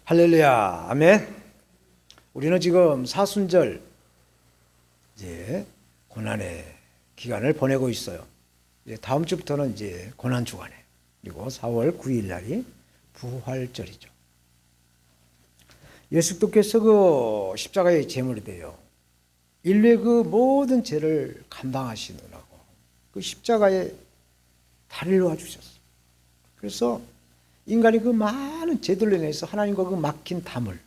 할렐루야, 아멘. 우리는 지금 사순절 이제 고난의 기간을 보내고 있어요. 이제 다음 주부터는 이제 고난 주간에, 그리고 4월 9일 날이 부활절이죠. 예수께서 그 십자가의 제물이 되어 인류의 그 모든 죄를 감당하시느라고 그 십자가에 다리를 놓아주셨어요. 그래서 인간이 그 많은 죄들로 인해서 하나님과 그 막힌 담을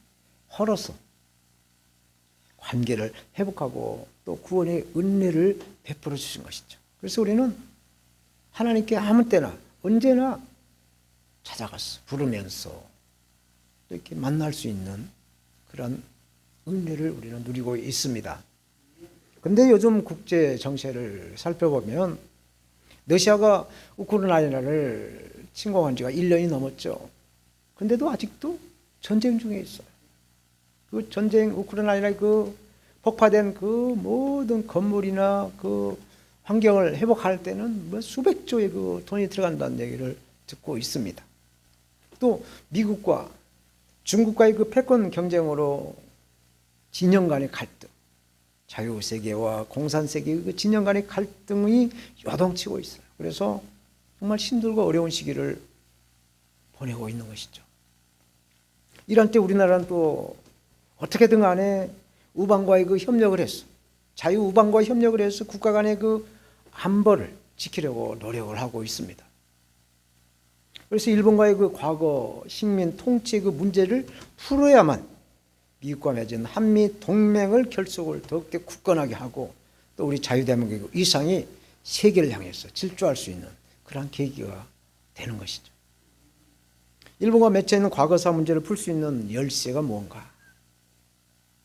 헐어서 관계를 회복하고 또 구원의 은혜를 베풀어 주신 것이죠. 그래서 우리는 하나님께 아무 때나 언제나 찾아가서 부르면서 또 이렇게 만날 수 있는 그런 은혜를 우리는 누리고 있습니다. 근데 요즘 국제 정세를 살펴보면 러시아가 우크라이나를 침공한 지가 1년이 넘었죠. 근데도 아직도 전쟁 중에 있어요. 그 전쟁, 우크라이나의 그 폭파된 그 모든 건물이나 그 환경을 회복할 때는 뭐 수백 조의 그 돈이 들어간다는 얘기를 듣고 있습니다. 또 미국과 중국과의 그 패권 경쟁으로 진영 간의 갈등, 자유세계와 공산세계의 그 진영 간의 갈등이 요동치고 있어요. 그래서 정말 힘들고 어려운 시기를 보내고 있는 것이죠. 이런 때 우리나라는 또 어떻게든 간에 우방과의 그 협력을 해서 자유우방과 협력을 해서 국가 간의 그 안보를 지키려고 노력을 하고 있습니다. 그래서 일본과의 그 과거 식민 통치의 그 문제를 풀어야만 미국과 맺은 한미 동맹을 결속을 더욱더 굳건하게 하고 또 우리 자유대한민국 이상이 세계를 향해서 질주할 수 있는 그런 계기가 되는 것이죠. 일본과 맺혀 있는 과거사 문제를 풀 수 있는 열쇠가 뭔가?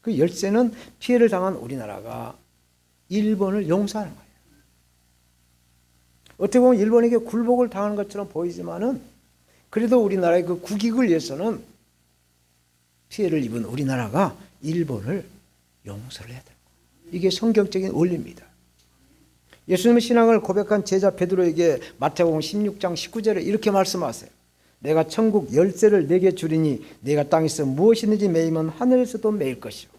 그 열쇠는 피해를 당한 우리나라가 일본을 용서하는 거예요. 어떻게 보면 일본에게 굴복을 당하는 것처럼 보이지만은 그래도 우리나라의 그 국익을 위해서는 피해를 입은 우리나라가 일본을 용서를 해야 돼요. 이게 성경적인 원리입니다. 예수님의 신앙을 고백한 제자 베드로에게 마태복음 16장 19절에 이렇게 말씀하세요. 내가 천국 열쇠를 내게 주리니 내가 땅에서 무엇이든지 매이면 하늘에서도 매일 것이요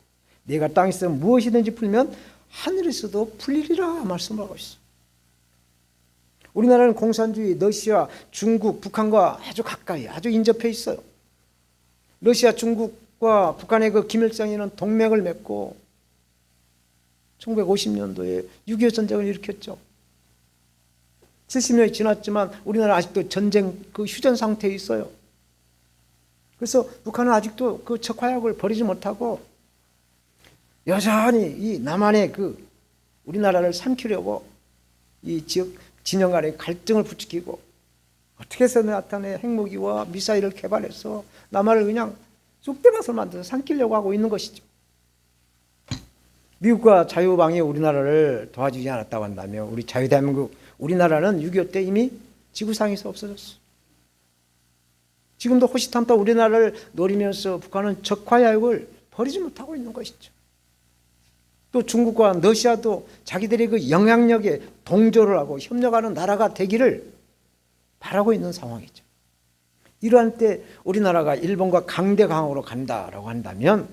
내가 땅에서 무엇이든지 풀면 하늘에서도 풀리리라 말씀을 하고 있어요. 우리나라는 공산주의 러시아, 중국, 북한과 아주 가까이 아주 인접해 있어요. 러시아, 중국과 북한의 그 김일성이는 동맹을 맺고 1950년도에 6.25 전쟁을 일으켰죠. 70년이 지났지만 우리나라 아직도 전쟁 그 휴전 상태에 있어요. 그래서 북한은 아직도 그 적화약을 버리지 못하고 여전히 이 남한의 그 우리나라를 삼키려고 이 지역 진영 간의 갈등을 부추기고 어떻게 해서 나타내 핵무기와 미사일을 개발해서 남한을 그냥 쑥대밭을 만들어서 삼키려고 하고 있는 것이죠. 미국과 자유우방이 우리나라를 도와주지 않았다고 한다면 우리 자유대한민국 우리나라는 6.25 때 이미 지구상에서 없어졌어. 지금도 호시탐탐 우리나라를 노리면서 북한은 적화약을 버리지 못하고 있는 것이죠. 또 중국과 러시아도 자기들의 그 영향력에 동조를 하고 협력하는 나라가 되기를 바라고 있는 상황이죠. 이러한 때 우리나라가 일본과 강대강으로 간다라고 한다면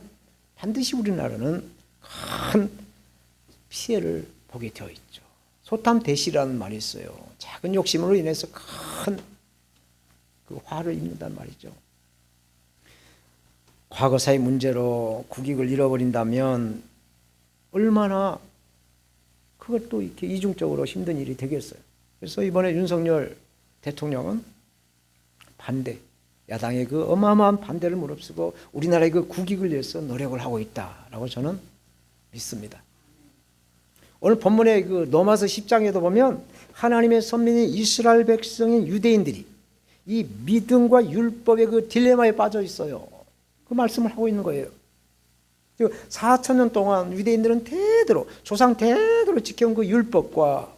반드시 우리나라는 큰 피해를 보게 되어 있죠. 소탐대실이라는 말이 있어요. 작은 욕심으로 인해서 큰 그 화를 입는단 말이죠. 과거사의 문제로 국익을 잃어버린다면 얼마나 그것도 이렇게 이중적으로 힘든 일이 되겠어요. 그래서 이번에 윤석열 대통령은 반대, 야당의 그 어마어마한 반대를 무릅쓰고 우리나라의 그 국익을 위해서 노력을 하고 있다라고 저는 믿습니다. 오늘 본문의 그 로마서 10장에도 보면 하나님의 선민인 이스라엘 백성인 유대인들이 이 믿음과 율법의 그 딜레마에 빠져 있어요. 그 말씀을 하고 있는 거예요. 4,000년 동안 유대인들은 대대로 조상 대대로 지켜온 그 율법과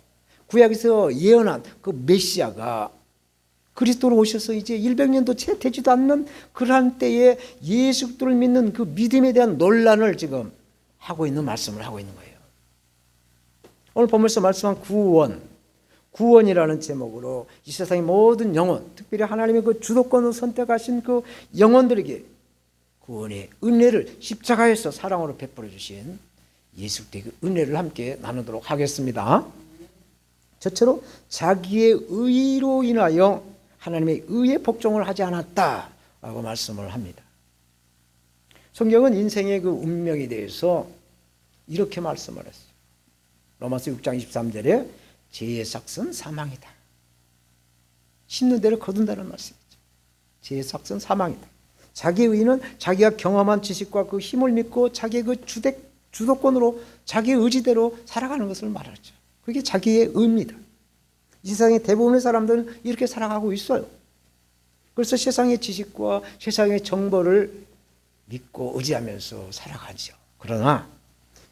구약에서 예언한 그 메시아가 그리스도로 오셔서 이제 100년도 채 되지도 않는 그러한 때에 예수 그리스도를 믿는 그 믿음에 대한 논란을 지금 하고 있는 말씀을 하고 있는 거예요. 오늘 본문에서 말씀한 구원이라는 제목으로 이 세상의 모든 영혼, 특별히 하나님의 그 주도권을 선택하신 그 영혼들에게 구원의 은혜를 십자가에서 사랑으로 베풀어 주신 예수 그리스도의 그 은혜를 함께 나누도록 하겠습니다. 첫째로 자기의 의로 인하여 하나님의 의에 복종을 하지 않았다라고 말씀을 합니다. 성경은 인생의 그 운명에 대해서 이렇게 말씀을 했어요. 로마서 6장 23절에 죄의 삭은 사망이다. 심는 대로 거둔다는 말씀이죠. 죄의 삭은 사망이다. 자기의 의는 자기가 경험한 지식과 그 힘을 믿고 자기의 그 주도권으로 자기의 의지대로 살아가는 것을 말하죠. 그게 자기의 의입니다. 이 세상의 대부분의 사람들은 이렇게 살아가고 있어요. 그래서 세상의 지식과 세상의 정보를 믿고 의지하면서 살아가죠. 그러나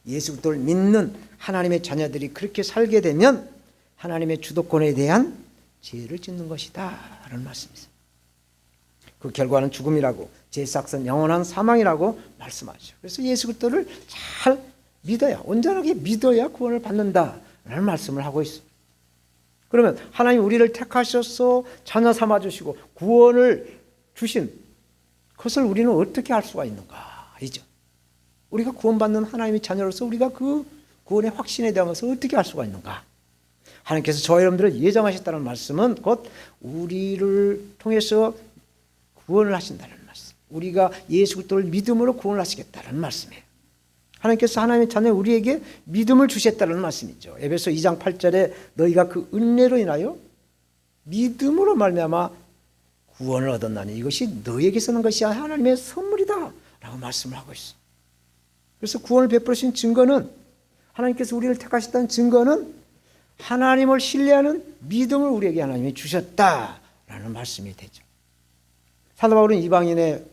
예수 그리스도를 믿는 하나님의 자녀들이 그렇게 살게 되면 하나님의 주도권에 대한 죄를 짓는 것이다 라는 말씀이죠. 그 결과는 죽음이라고, 죄의 삭은 영원한 사망이라고 말씀하죠. 그래서 예수 그리스도를 잘 믿어야, 온전하게 믿어야 구원을 받는다라는 말씀을 하고 있어요. 그러면 하나님 우리를 택하셔서 자녀 삼아주시고 구원을 주신 그것을 우리는 어떻게 알 수가 있는가 이죠. 우리가 구원받는 하나님의 자녀로서 우리가 그 구원의 확신에 대한 것을 어떻게 알 수가 있는가. 하나님께서 저와 여러분들을 예정하셨다는 말씀은 곧 우리를 통해서 구원을 하신다는 말씀, 우리가 예수 그리스도를 믿음으로 구원을 하시겠다는 말씀이에요. 하나님께서 하나님의 자녀 우리에게 믿음을 주셨다는 말씀이죠. 에베소 2장 8절에 너희가 그 은혜로 인하여 믿음으로 말미암아 구원을 얻었나니 이것이 너희에게서 는 것이 하나님의 선물이다 라고 말씀을 하고 있어. 그래서 구원을 베푸신 증거는, 하나님께서 우리를 택하셨다는 증거는 하나님을 신뢰하는 믿음을 우리에게 하나님이 주셨다라는 말씀이 되죠. 사도 바울은 이방인의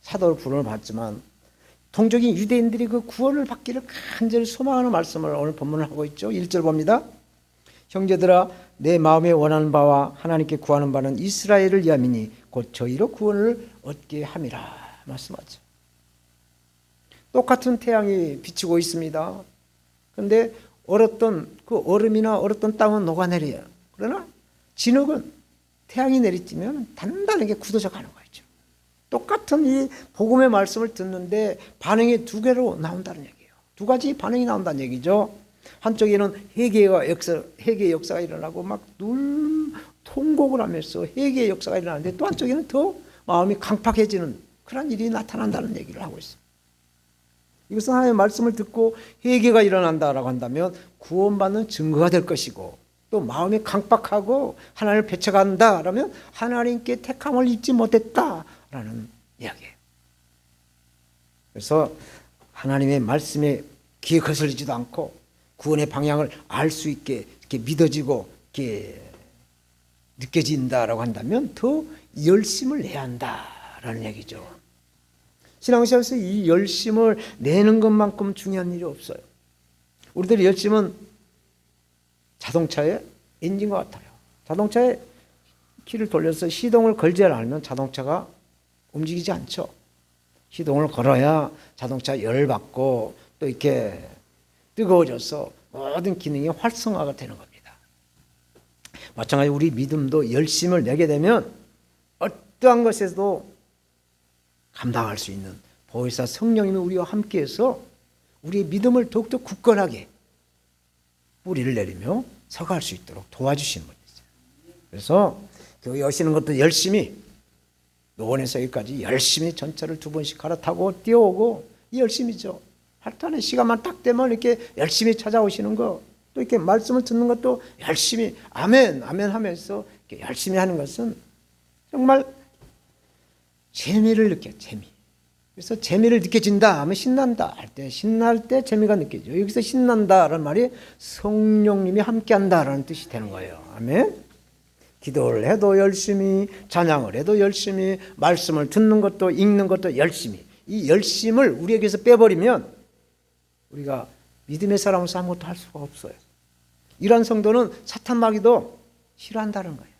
사도로 부름을 받지만 동족인 유대인들이 그 구원을 받기를 간절히 소망하는 말씀을 오늘 본문을 하고 있죠. 1절 봅니다. 형제들아 내 마음에 원하는 바와 하나님께 구하는 바는 이스라엘을 위함이니 곧 저희로 구원을 얻게 함이라 말씀하죠. 똑같은 태양이 비치고 있습니다. 그런데 얼었던 그 얼음이나 얼었던 땅은 녹아내려요. 그러나 진흙은 태양이 내리쬐면 단단하게 굳어져 가는 거죠. 똑같은 이 복음의 말씀을 듣는데 반응이 두 개로 나온다는 얘기예요. 두 가지 반응이 나온다는 얘기죠. 한쪽에는 회개의 역사가 일어나고 막 통곡을 하면서 회개의 역사가 일어나는데 또 한쪽에는 더 마음이 강팍해지는 그런 일이 나타난다는 얘기를 하고 있어요. 이것은 하나님의 말씀을 듣고 회개가 일어난다라고 한다면 구원받는 증거가 될 것이고, 또 마음이 강팍하고 하나님을 배척한다라면 하나님께 택함을 잊지 못했다라는 이야기예요. 그래서 하나님의 말씀에 귀에 거슬리지도 않고 구원의 방향을 알 수 있게 이렇게 믿어지고 이렇게 느껴진다라고 한다면 더 열심을 내야 한다라는 얘기죠. 신앙생활에서 이 열심을 내는 것만큼 중요한 일이 없어요. 우리들의 열심은 자동차의 엔진과 같아요. 자동차에 키를 돌려서 시동을 걸지 않으면 자동차가 움직이지 않죠. 시동을 걸어야 자동차가 열을 받고 또 이렇게 뜨거워져서 모든 기능이 활성화가 되는 겁니다. 마찬가지로 우리 믿음도 열심을 내게 되면 어떠한 것에서도 감당할 수 있는 보혜사 성령님이 우리와 함께해서 우리의 믿음을 더욱더 굳건하게 뿌리를 내리며 서갈 수 있도록 도와주시는 분이죠. 그래서 교회 오시는 것도 열심히, 노원에서 여기까지 열심히 전철을 2번씩 갈아타고 뛰어오고 이 열심이죠. 할탄의 시간만 딱 되면 이렇게 열심히 찾아오시는 거, 또 이렇게 말씀을 듣는 것도 열심히 아멘 아멘 하면서 이렇게 열심히 하는 것은 정말 재미를 느껴요. 재미. 그래서 재미를 느껴진다 하면 신난다 할 때, 신날 때 재미가 느껴져요. 여기서 신난다라는 말이 성령님이 함께한다라는 뜻이 되는 거예요. 아멘. 기도를 해도 열심히, 찬양을 해도 열심히, 말씀을 듣는 것도 읽는 것도 열심히. 이 열심을 우리에게서 빼버리면 우리가 믿음의 사람으로서 아무것도 할 수가 없어요. 이러한 성도는 사탄마귀도 싫어한다는 거예요.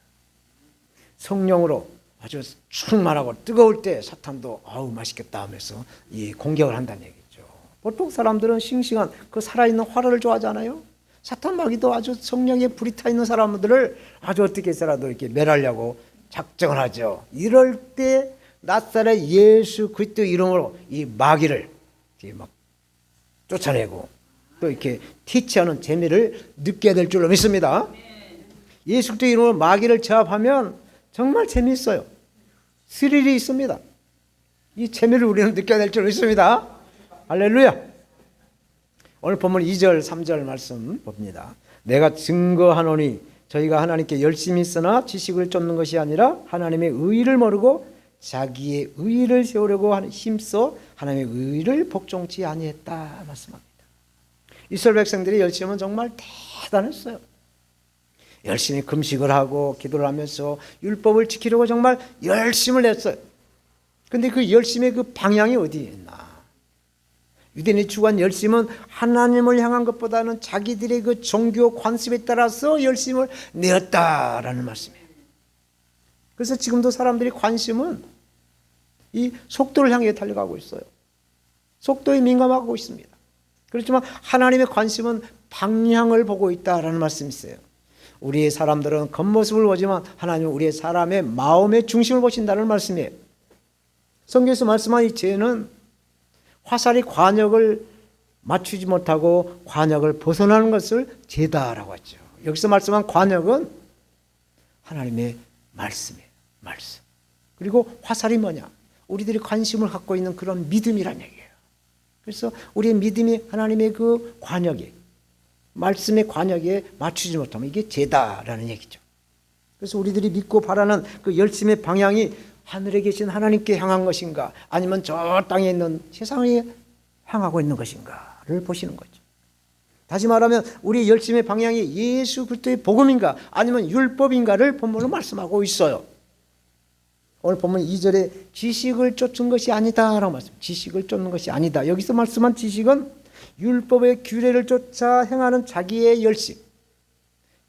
성령으로 아주 충만하고 뜨거울 때 사탄도 아우 맛있겠다 하면서 이 공격을 한다는 얘기죠. 보통 사람들은 싱싱한 그 살아있는 화를 좋아하잖아요. 사탄마귀도 아주 성령에 불이 타 있는 사람들을 아주 어떻게 해서라도 이렇게 멸하려고 작정을 하죠. 이럴 때 나사렛 예수 그리스도 이름으로 이 마귀를 이렇게 막 쫓아내고 또 이렇게 티치하는 재미를 느끼게 될 줄로 믿습니다. 예수 그리스도 이름으로 마귀를 제압하면 정말 재미있어요. 스릴이 있습니다. 이 재미를 우리는 느껴야 될 줄로 믿습니다. 할렐루야. 오늘 본문 2절 3절 말씀 봅니다. 내가 증거하노니 저희가 하나님께 열심히 쓰나 지식을 쫓는 것이 아니라 하나님의 의를 모르고 자기의 의를 세우려고 힘써 하나님의 의를 복종치 아니했다 말씀합니다. 이스라엘 백성들의 열심은 정말 대단했어요. 열심히 금식을 하고 기도를 하면서 율법을 지키려고 정말 열심을 했어요. 그런데 그 열심의 그 방향이 어디에 있나? 유대인이 추구한 열심은 하나님을 향한 것보다는 자기들의 그 종교 관습에 따라서 열심을 내었다라는 말씀이에요. 그래서 지금도 사람들이 관심은 이 속도를 향해 달려가고 있어요. 속도에 민감하고 있습니다. 그렇지만 하나님의 관심은 방향을 보고 있다라는 말씀이 있어요. 우리의 사람들은 겉모습을 보지만 하나님은 우리의 사람의 마음의 중심을 보신다는 말씀이에요. 성경에서 말씀한 이 죄는 화살이 관역을 맞추지 못하고 관역을 벗어나는 것을 죄다라고 하죠. 여기서 말씀한 관역은 하나님의 말씀이에요. 말씀. 그리고 화살이 뭐냐? 우리들이 관심을 갖고 있는 그런 믿음이란 얘기예요. 그래서 우리의 믿음이 하나님의 그 관역에, 말씀의 관역에 맞추지 못하면 이게 죄다라는 얘기죠. 그래서 우리들이 믿고 바라는 그 열심의 방향이 하늘에 계신 하나님께 향한 것인가 아니면 저 땅에 있는 세상에 향하고 있는 것인가를 보시는 거죠. 다시 말하면 우리 열심의 방향이 예수 그리스도의 복음인가 아니면 율법인가를 본문으로 말씀하고 있어요. 오늘 본문 2절에 지식을 쫓은 것이 아니다라고 말씀. 지식을 쫓는 것이 아니다. 여기서 말씀한 지식은 율법의 규례를 쫓아 행하는 자기의 열심,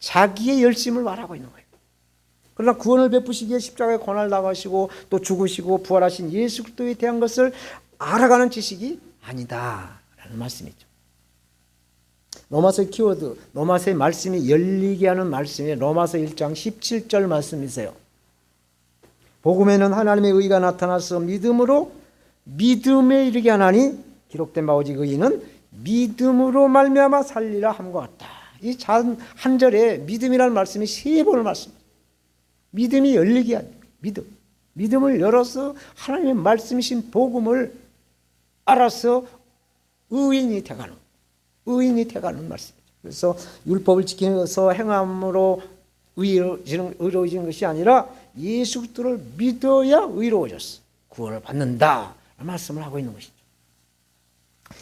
자기의 열심을 말하고 있는 거예요. 그러나 구원을 베푸시기에 십자가에 고난을 당하시고 또 죽으시고 부활하신 예수 그리스도에 대한 것을 알아가는 지식이 아니다라는 말씀이죠. 로마서의 키워드, 로마서의 말씀이 열리게 하는 말씀이 로마서 1장 17절 말씀이세요. 복음에는 하나님의 의가 나타나서 믿음으로 믿음에 이르게 하나니 기록된 바 오직 의인은 믿음으로 말미암아 살리라 함과 같다. 이 한 절에 믿음이라는 말씀이 3번을 말씀합니다. 믿음이 열리게 하는 믿음. 믿음을 열어서 하나님의 말씀이신 복음을 알아서 의인이 돼가는 말씀이죠. 그래서 율법을 지키면서 행함으로 의로워지는 것이 아니라 예수 그리스도를 믿어야 의로워졌어. 구원을 받는다 말씀을 하고 있는 것이죠.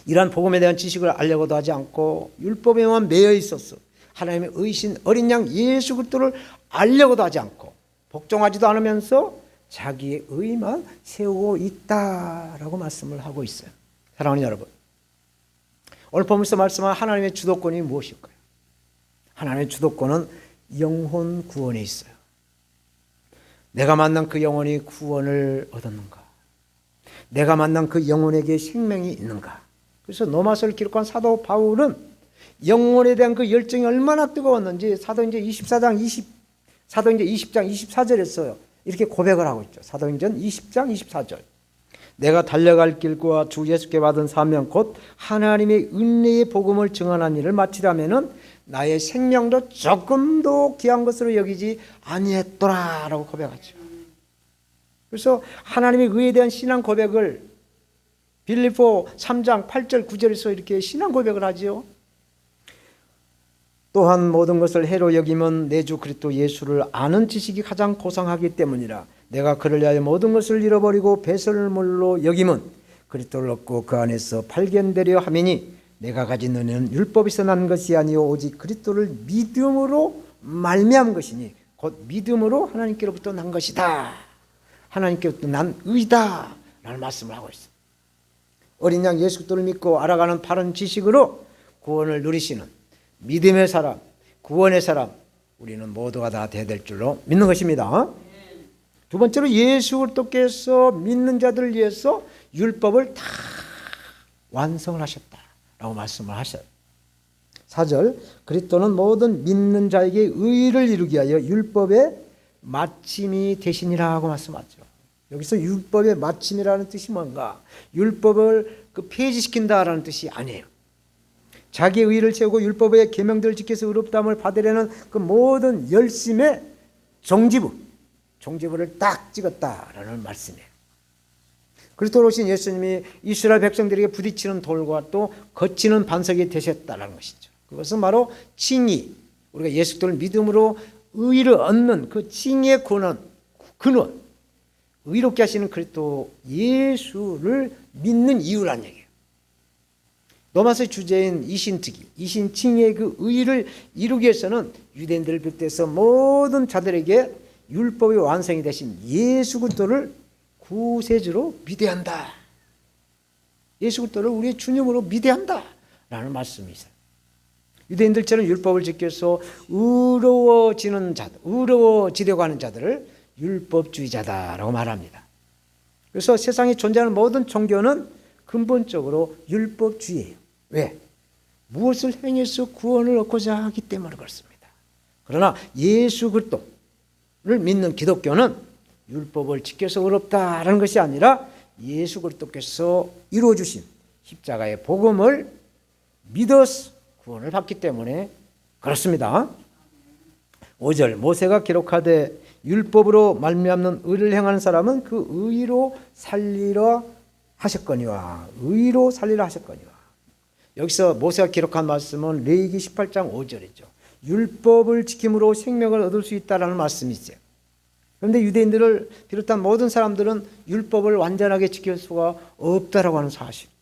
이러한 복음에 대한 지식을 알려고도 하지 않고 율법에만 매여 있었어. 하나님의 의신 어린 양 예수 그리스도를 알려고도 하지 않고 복종하지도 않으면서 자기의 의만 세우고 있다라고 말씀을 하고 있어요. 사랑하는 여러분, 오늘 본문에서 말씀한 하나님의 주도권이 무엇일까요? 하나님의 주도권은 영혼 구원에 있어요. 내가 만난 그 영혼이 구원을 얻었는가? 내가 만난 그 영혼에게 생명이 있는가? 그래서 로마서를 기록한 사도 바울은 영혼에 대한 그 열정이 얼마나 뜨거웠는지 사도행전 20장 24절에서요. 이렇게 고백을 하고 있죠. 사도행전 20장 24절. 내가 달려갈 길과 주 예수께 받은 사명 곧 하나님의 은혜의 복음을 증언한 일을 마치려면은 나의 생명도 조금도 귀한 것으로 여기지 아니했더라라고 고백하죠. 그래서 하나님의 의에 대한 신앙 고백을 빌립보 3장 8절 9절에서 이렇게 신앙 고백을 하지요. 또한 모든 것을 해로 여기면 내 주 그리스도 예수를 아는 지식이 가장 고상하기 때문이라. 내가 그를 위하여 모든 것을 잃어버리고 배설물로 여김은 그리스도를 얻고 그 안에서 발견되려 함이니 내가 가진 은혜는 율법에서 난 것이 아니요 오직 그리스도를 믿음으로 말미암은 것이니 곧 믿음으로 하나님께로부터 난 것이다. 하나님께로부터 난 의다 라는 말씀을 하고 있습니다. 어린 양 예수 그리스도를 믿고 알아가는 바른 지식으로 구원을 누리시는 믿음의 사람, 구원의 사람, 우리는 모두가 다 돼야 될 줄로 믿는 것입니다. 두 번째로 예수 그리스도께서 믿는 자들을 위해서 율법을 다 완성을 하셨다라고 말씀을 하셔요. 4절, 그리스도는 모든 믿는 자에게 의를 이루기 위하여 율법의 마침이 되시니라 하고 말씀하죠. 여기서 율법의 마침이라는 뜻이 뭔가? 율법을 폐지시킨다라는 뜻이 아니에요. 자기의 의를 채우고 율법의 계명들을 지켜서 의롭다함을 받으려는 그 모든 열심의 종지부를 딱 찍었다라는 말씀이에요. 그리스도로 오신 예수님이 이스라엘 백성들에게 부딪히는 돌과 또 거치는 반석이 되셨다는 것이죠. 그것은 바로 칭의, 우리가 예수 그리스도를 믿음으로 의를 얻는 그 칭의의 근원, 의롭게 하시는 그리스도 예수를 믿는 이유란 얘기예요. 로마서의 주제인 이신특위, 이신칭의의 그 의를 이루기 위해서는 유대인들을 비롯해서 모든 자들에게 율법의 완성이 되신 예수 그리스도를 구세주로 믿어야 한다. 예수 그리스도를 우리의 주님으로 믿어야 한다 라는 말씀이 있어요. 유대인들처럼 율법을 지켜서 의로워지려고 하는 자들을 율법주의자다라고 말합니다. 그래서 세상에 존재하는 모든 종교는 근본적으로 율법주의예요. 왜? 무엇을 행해서 구원을 얻고자 하기 때문에 그렇습니다. 그러나 예수 그리스도를 믿는 기독교는 율법을 지켜서 의롭다라는 것이 아니라 예수 그리스도께서 이루어주신 십자가의 복음을 믿어서 구원을 받기 때문에 그렇습니다. 5절 모세가 기록하되 율법으로 말미암는 의를 행하는 사람은 그 의로 살리라 하셨거니와 의로 살리라 하셨거니와. 여기서 모세가 기록한 말씀은 레위기 18장 5절이죠. 율법을 지킴으로 생명을 얻을 수 있다라는 말씀이죠. 그런데 유대인들을 비롯한 모든 사람들은 율법을 완전하게 지킬 수가 없다라고 하는 사실이죠.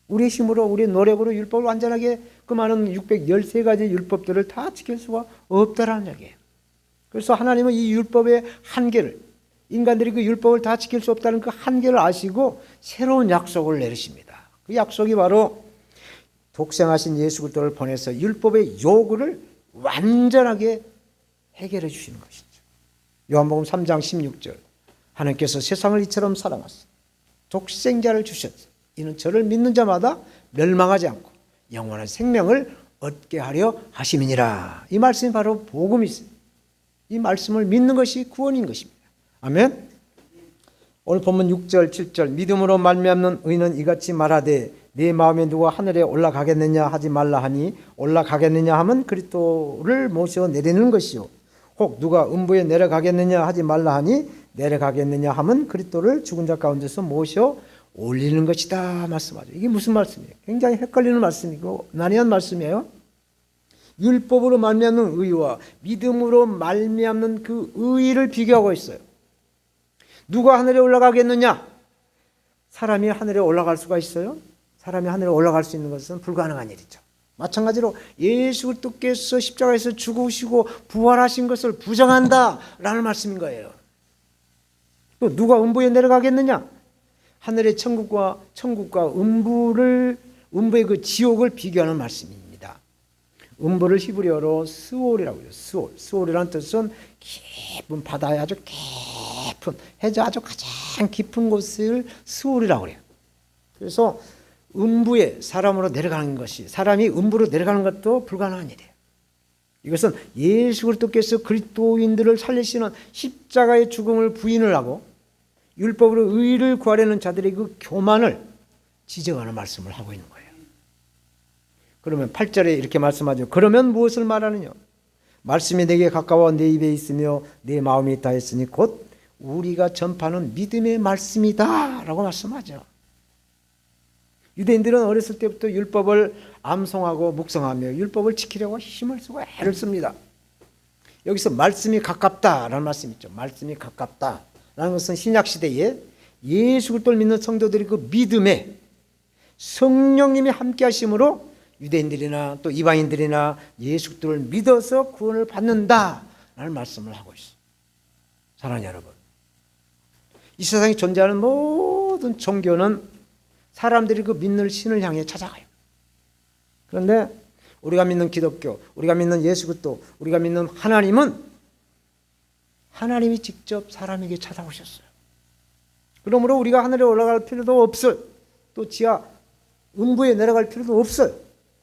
우리의 힘으로 우리의 노력으로 율법을 완전하게 그 많은 613가지 율법들을 다 지킬 수가 없다라는 얘기예요. 그래서 하나님은 이 율법의 한계를, 인간들이 그 율법을 다 지킬 수 없다는 그 한계를 아시고 새로운 약속을 내리십니다. 그 약속이 바로 독생하신 예수 그리스도를 보내서 율법의 요구를 완전하게 해결해 주시는 것이죠. 요한복음 3장 16절 하나님께서 세상을 이처럼 사랑하사 독생자를 주셨어. 이는 저를 믿는 자마다 멸망하지 않고 영원한 생명을 얻게 하려 하심이니라. 이 말씀이 바로 복음이세요. 이 말씀을 믿는 것이 구원인 것입니다. 아멘. 오늘 본문 6절 7절 믿음으로 말미암는 의는 이같이 말하되 내 마음에 누가 하늘에 올라가겠느냐 하지 말라 하니 올라가겠느냐 하면 그리스도를 모셔 내리는 것이요 혹 누가 음부에 내려가겠느냐 하지 말라 하니 내려가겠느냐 하면 그리스도를 죽은 자 가운데서 모셔 올리는 것이다 말씀하죠. 이게 무슨 말씀이에요? 굉장히 헷갈리는 말씀이고 난해한 말씀이에요. 율법으로 말미암는 의와 믿음으로 말미암는 그 의를 비교하고 있어요. 누가 하늘에 올라가겠느냐? 사람이 하늘에 올라갈 수가 있어요? 사람이 하늘에 올라갈 수 있는 것은 불가능한 일이죠. 마찬가지로 예수 그리스도께서 십자가에서 죽으시고 부활하신 것을 부정한다라는 말씀인 거예요. 또 누가 음부에 내려가겠느냐? 하늘의 천국과 음부의 그 지옥을 비교하는 말씀입니다. 음부를 히브리어로 스올이라고 해요. 스올이라는 뜻은 깊은 바다의 아주 깊은 해저 아주 가장 깊은 곳을 스올이라고 해요. 그래서 음부에 사람으로 내려가는 것이 사람이 음부로 내려가는 것도 불가능한 일이에요. 이것은 예수 그리스도께서 그리스도인들을 살리시는 십자가의 죽음을 부인을 하고 율법으로 의를 구하려는 자들의 그 교만을 지적하는 말씀을 하고 있는 거예요. 그러면 8절에 이렇게 말씀하죠. 그러면 무엇을 말하느냐? 말씀이 내게 가까워 내 입에 있으며 내 마음에 있다 했으니 곧 우리가 전파하는 믿음의 말씀이다 라고 말씀하죠. 유대인들은 어렸을 때부터 율법을 암송하고 묵상하며 율법을 지키려고 힘을 쓰고 애를 씁니다. 여기서 말씀이 가깝다라는 말씀이 있죠. 말씀이 가깝다라는 것은 신약시대에 예수 그리스도를 믿는 성도들이 그 믿음에 성령님이 함께 하심으로 유대인들이나 또 이방인들이나 예수 그리스도를 믿어서 구원을 받는다라는 말씀을 하고 있어요. 사랑하는 여러분, 이 세상에 존재하는 모든 종교는 사람들이 그 믿는 신을 향해 찾아가요. 그런데 우리가 믿는 기독교, 우리가 믿는 예수 그리스도, 우리가 믿는 하나님은 하나님이 직접 사람에게 찾아오셨어요. 그러므로 우리가 하늘에 올라갈 필요도 없어요. 또 지하 음부에 내려갈 필요도 없어요.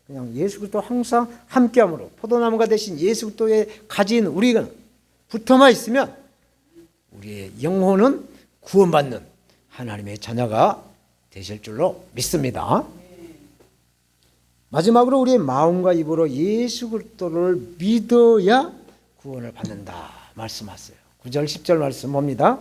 그냥 예수 그리스도 항상 함께함으로 포도나무가 되신 예수 그리스도에 가진 우리가 붙어만 있으면 우리의 영혼은 구원받는 하나님의 자녀가 되실 줄로 믿습니다. 마지막으로 우리의 마음과 입으로 예수 그리스도를 믿어야 구원을 받는다 말씀하세요. 9절 10절 말씀 봅니다.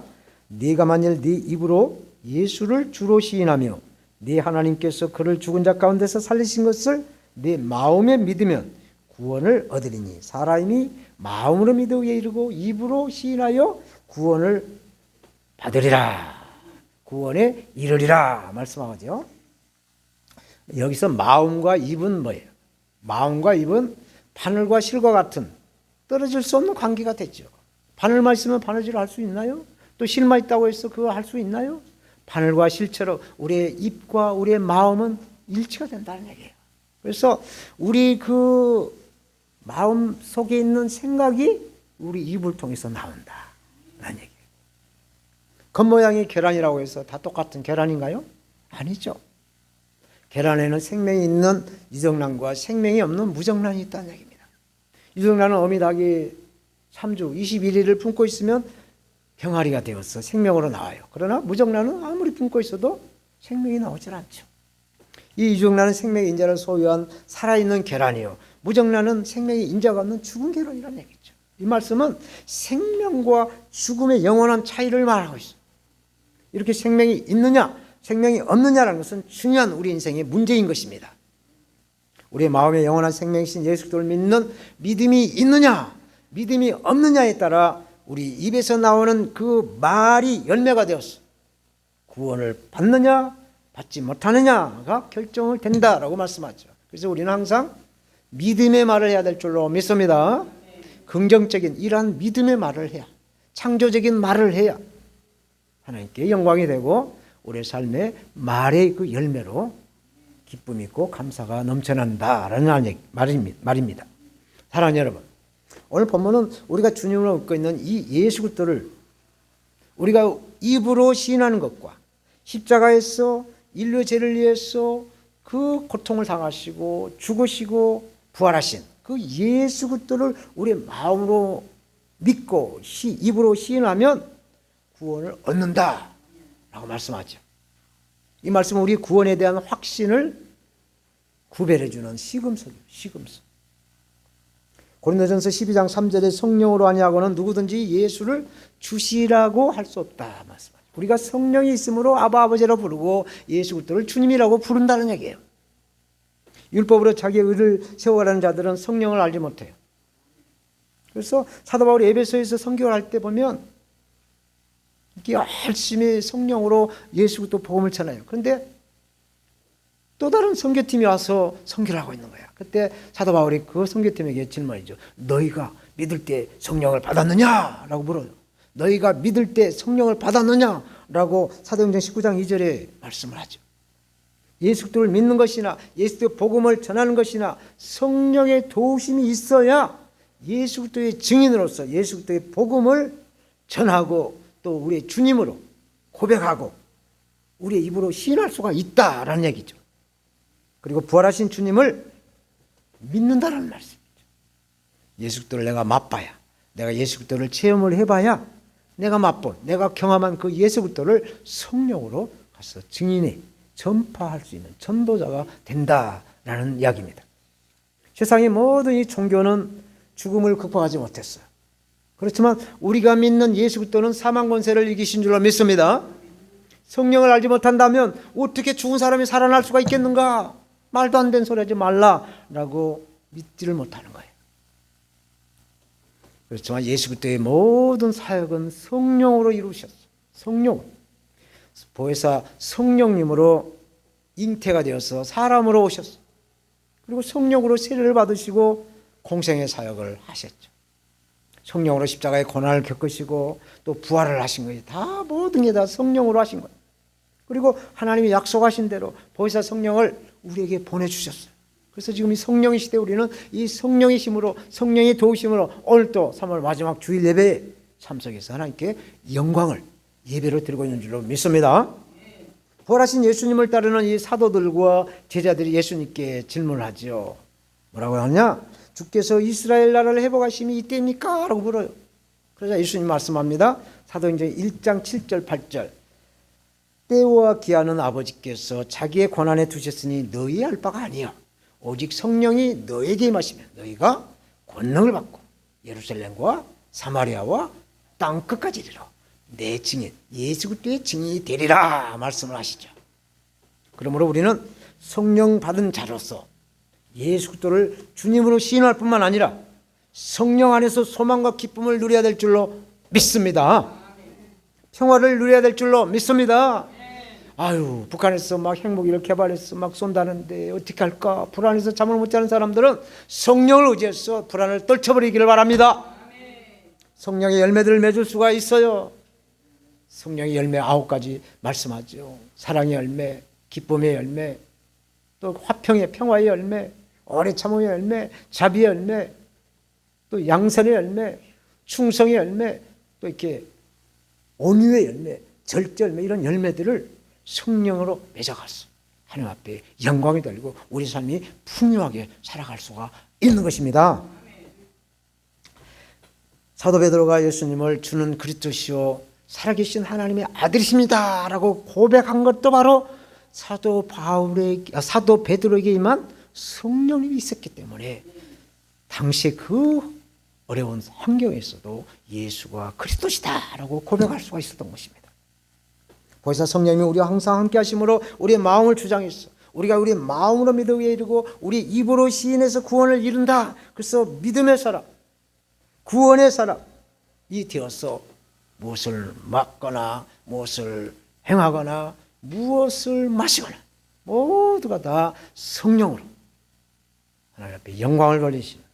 네가 만일 네 입으로 예수를 주로 시인하며 네 하나님께서 그를 죽은 자 가운데서 살리신 것을 네 마음에 믿으면 구원을 얻으리니 사람이 마음으로 믿으기에 이르고 입으로 시인하여 구원을 받으리라. 구원에 이르리라 말씀하죠. 여기서 마음과 입은 뭐예요? 마음과 입은 바늘과 실과 같은 떨어질 수 없는 관계가 됐죠. 바늘만 있으면 바느질을 할 수 있나요? 또 실만 있다고 해서 그거 할 수 있나요? 바늘과 실처럼 우리의 입과 우리의 마음은 일치가 된다는 얘기예요. 그래서 우리 그 마음 속에 있는 생각이 우리 입을 통해서 나온다는 얘기예요. 겉모양이 계란이라고 해서 다 똑같은 계란인가요? 아니죠. 계란에는 생명이 있는 유정란과 생명이 없는 무정란이 있다는 얘기입니다. 유정란은 어미 닭이 3주 21일을 품고 있으면 병아리가 되어서 생명으로 나와요. 그러나 무정란은 아무리 품고 있어도 생명이 나오질 않죠. 이 유정란은 생명의 인자를 소유한 살아있는 계란이요, 무정란은 생명의 인자가 없는 죽은 계란이라는 얘기죠. 이 말씀은 생명과 죽음의 영원한 차이를 말하고 있어요. 이렇게 생명이 있느냐 생명이 없느냐라는 것은 중요한 우리 인생의 문제인 것입니다. 우리의 마음에 영원한 생명이신 예수 그리스도를 믿는 믿음이 있느냐 믿음이 없느냐에 따라 우리 입에서 나오는 그 말이 열매가 되었어. 구원을 받느냐 받지 못하느냐가 결정을 된다라고 말씀하죠. 그래서 우리는 항상 믿음의 말을 해야 될 줄로 믿습니다. 긍정적인 이러한 믿음의 말을 해야, 창조적인 말을 해야 하나님께 영광이 되고 우리의 삶의 말의 그 열매로 기쁨이 있고 감사가 넘쳐난다라는 말입니다. 사랑하는 여러분, 오늘 본문은 우리가 주님으로 믿고 있는 이 예수 그리스도를 우리가 입으로 시인하는 것과 십자가에서 인류의 죄를 위해서 그 고통을 당하시고 죽으시고 부활하신 그 예수 그리스도를 우리의 마음으로 믿고 입으로 시인하면 구원을 얻는다라고 말씀하죠. 이 말씀은 우리 구원에 대한 확신을 구별해 주는 시금석이에요. 시금석. 고린도전서 12장 3절에 성령으로 아니하고는 누구든지 예수를 주시라고 할 수 없다 말씀하죠. 우리가 성령이 있으므로 아바 아버지로 부르고 예수 그리스도를 주님이라고 부른다는 얘기예요. 율법으로 자기의 의를 세워가려는 자들은 성령을 알지 못해요. 그래서 사도 바울이 에베소에서 선교를 할 때 보면 이렇게 열심히 성령으로 예수 그리스도 복음을 전해요. 그런데 또 다른 선교팀이 와서 선교를 하고 있는 거야. 그때 사도 바울이 그 선교팀에게 질문이죠. 너희가 믿을 때 성령을 받았느냐라고 물어요. 너희가 믿을 때 성령을 받았느냐라고 사도행전 19장 2절에 말씀을 하죠. 예수 그리스도를 믿는 것이나 예수 그리스도의 복음을 전하는 것이나 성령의 도우심이 있어야 예수 그리스도의 증인으로서 예수 그리스도의 복음을 전하고 또 우리의 주님으로 고백하고 우리의 입으로 시인할 수가 있다라는 얘기죠. 그리고 부활하신 주님을 믿는다라는 말씀이죠. 예수 그리스도를 내가 맛봐야, 내가 예수 그리스도를 체험을 해봐야 내가 맛본, 내가 경험한 그 예수 그리스도를 성령으로 가서 증인해 전파할 수 있는 전도자가 된다라는 이야기입니다. 세상의 모든 이 종교는 죽음을 극복하지 못했어요. 그렇지만 우리가 믿는 예수 그리스도는 사망 권세를 이기신 줄로 믿습니다. 성령을 알지 못한다면 어떻게 죽은 사람이 살아날 수가 있겠는가? 말도 안 되는 소리 하지 말라라고 믿지를 못하는 거예요. 그렇지만 예수 그리스도의 모든 사역은 성령으로 이루셨어요. 성령. 보혜사 성령님으로 잉태가 되어서 사람으로 오셨어요. 그리고 성령으로 세례를 받으시고 공생의 사역을 하셨죠. 성령으로 십자가의 고난을 겪으시고 또 부활을 하신 거예요. 다 모든 게 다 성령으로 하신 거예요. 그리고 하나님이 약속하신 대로 보혜사 성령을 우리에게 보내주셨어요. 그래서 지금 이 성령의 시대에 우리는 이 성령의 힘으로 성령의 도우심으로 오늘 또 3월 마지막 주일 예배에 참석해서 하나님께 영광을 예배로 드리고 있는 줄로 믿습니다. 부활하신 예수님을 따르는 이 사도들과 제자들이 예수님께 질문을 하죠. 뭐라고 하냐? 주께서 이스라엘 나라를 회복하심이 이때입니까? 라고 물어요. 그러자 예수님 말씀합니다. 사도행전 1장 7절 8절 때와 기한은 아버지께서 자기의 권한에 두셨으니 너희 알 바가 아니요 오직 성령이 너에게 임하시면 너희가 권능을 받고 예루살렘과 사마리아와 땅 끝까지 이르러 내 증인 예수 그리스도의 증인이 되리라 말씀을 하시죠. 그러므로 우리는 성령 받은 자로서 예수 그리스도를 주님으로 시인할 뿐만 아니라 성령 안에서 소망과 기쁨을 누려야 될 줄로 믿습니다. 평화를 누려야 될 줄로 믿습니다. 아유, 북한에서 막 핵무기를 개발해서 막 쏜다는데 어떻게 할까? 불안해서 잠을 못 자는 사람들은 성령을 의지해서 불안을 떨쳐버리기를 바랍니다. 성령의 열매들을 맺을 수가 있어요. 성령의 열매 9가지 말씀하죠. 사랑의 열매, 기쁨의 열매, 또 화평의 평화의 열매, 오래 참음의 열매, 자비의 열매, 또 양선의 열매, 충성의 열매, 또 이렇게 온유의 열매, 절제 열매, 이런 열매들을 성령으로 맺어가서 하나님 앞에 영광이 돌리고 우리 삶이 풍요하게 살아갈 수가 있는 것입니다. 사도 베드로가 예수님을 주는 그리스도시요 살아계신 하나님의 아들이십니다 라고 고백한 것도 바로 사도 베드로에게 임한 성령님이 있었기 때문에 당시 그 어려운 환경에서도 예수가 그리스도시다 라고 고백할 수가 있었던 것입니다. 보혜사 성령님이 우리와 항상 함께 하심으로 우리의 마음을 주장했어. 우리가 우리의 마음으로 믿음에 이르고 우리 입으로 시인해서 구원을 이룬다. 그래서 믿음의 사람, 구원의 사람이 되어서 무엇을 먹거나 무엇을 행하거나 무엇을 마시거나 모두가 다 성령으로 하나님 앞에 영광을 돌리시는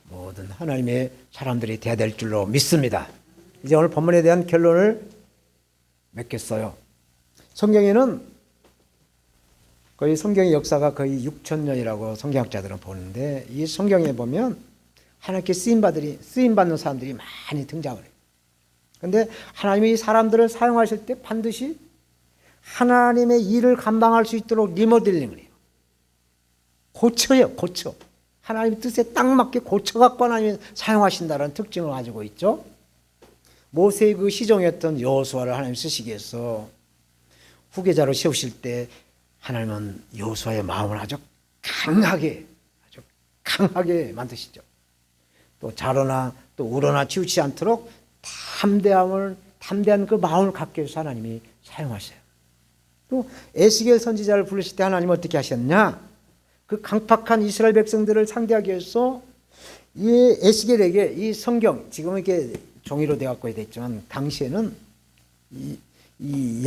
모든 하나님의 사람들이 되어야 될 줄로 믿습니다. 이제 오늘 본문에 대한 결론을 맺겠어요. 성경에는 거의 성경의 역사가 거의 6,000년이라고 성경학자들은 보는데 이 성경에 보면 하나님께 쓰임받는 사람들이 많이 등장을 해요. 그런데 하나님이 사람들을 사용하실 때 반드시 하나님의 일을 감당할 수 있도록 리모델링을 해요. 고쳐요. 하나님 뜻에 딱 맞게 고쳐갖고 하나님이 사용하신다는 특징을 가지고 있죠. 모세의 그 시종이었던 여호수아를 하나님 쓰시기 위해서 후계자로 세우실 때 하나님은 여호수아의 마음을 아주 강하게 만드시죠. 또 자로나 또 우러나 치우치지 않도록 담대한 그 마음을 갖게 해서 하나님이 사용하셔요. 또 에스겔 선지자를 부르실 때 하나님은 어떻게 하셨냐? 그 강팍한 이스라엘 백성들을 상대하기 위해서 이 에스겔에게 이 성경, 지금은 이렇게 종이로 되어갖고 됐지만 당시에는 이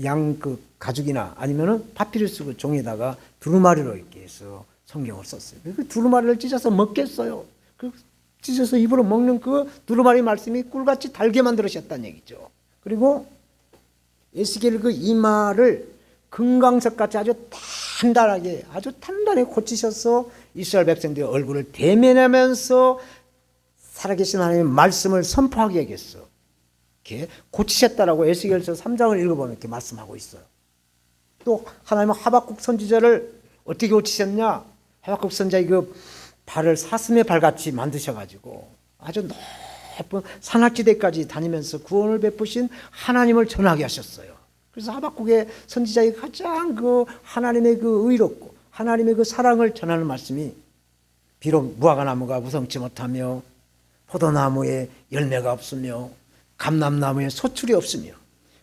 양 그 가죽이나 아니면은 파피루스 그 종에다가 두루마리로 이렇게 해서 성경을 썼어요. 그 두루마리를 찢어서 먹겠어요. 그 찢어서 입으로 먹는 그 두루마리 말씀이 꿀같이 달게 만들으셨다는 얘기죠. 그리고 에스겔 그 이마를 금강석같이 아주 단단하게 고치셔서 이스라엘 백성들의 얼굴을 대면하면서 살아계신 하나님의 말씀을 선포하게 하겠어. 이렇게 고치셨다라고 에스겔서 3장을 읽어보면 이렇게 말씀하고 있어요. 또 하나님은 하박국 선지자를 어떻게 고치셨냐? 하박국 선지자의 그 발을 사슴의 발같이 만드셔가지고 아주 높은 산악지대까지 다니면서 구원을 베푸신 하나님을 전하게 하셨어요. 그래서 하박국의 선지자의 가장 그 하나님의 그 의롭고 하나님의 그 사랑을 전하는 말씀이 비록 무화과나무가 무성치 못하며 포도나무에 열매가 없으며 감람나무에 소출이 없으며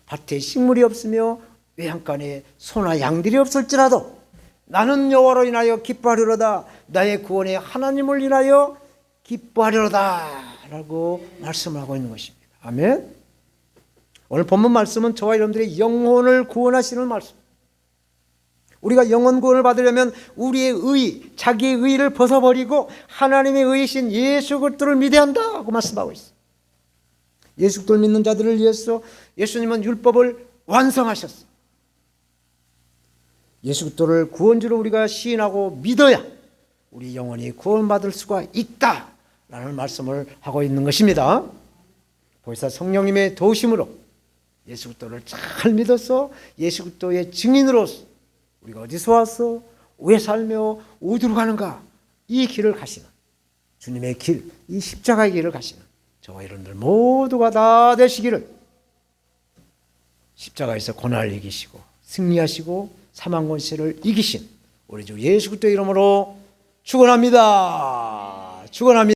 밭에 식물이 없으며 외양간에 소나 양들이 없을지라도 나는 여호와로 인하여 기뻐하리로다. 나의 구원의 하나님을 인하여 기뻐하리로다 라고 말씀을 하고 있는 것입니다. 아멘. 오늘 본문 말씀은 저와 여러분들의 영혼을 구원하시는 말씀. 우리가 영혼 구원을 받으려면 우리의 자기의 의를 벗어버리고 하나님의 의이신 예수 그리스도를 믿어야 한다고 말씀하고 있어요. 예수 그리스도를 믿는 자들을 위해서 예수님은 율법을 완성하셨어요. 예수 그리스도를 구원주로 우리가 시인하고 믿어야 우리 영혼이 구원받을 수가 있다라는 말씀을 하고 있는 것입니다. 보혜사 성령님의 도우심으로 예수 그리스도를 잘 믿어서 예수 그리스도의 증인으로서 우리가 어디서 와서 왜 살며 어디로 가는가 이 길을 가시는 주님의 길, 이 십자가의 길을 가시는 저와 여러분들 모두가 다 되시기를, 십자가에서 고난을 이기시고 승리하시고 사망 권세를 이기신 우리 주 예수 그리스도의 이름으로 축원합니다. 축원합니다.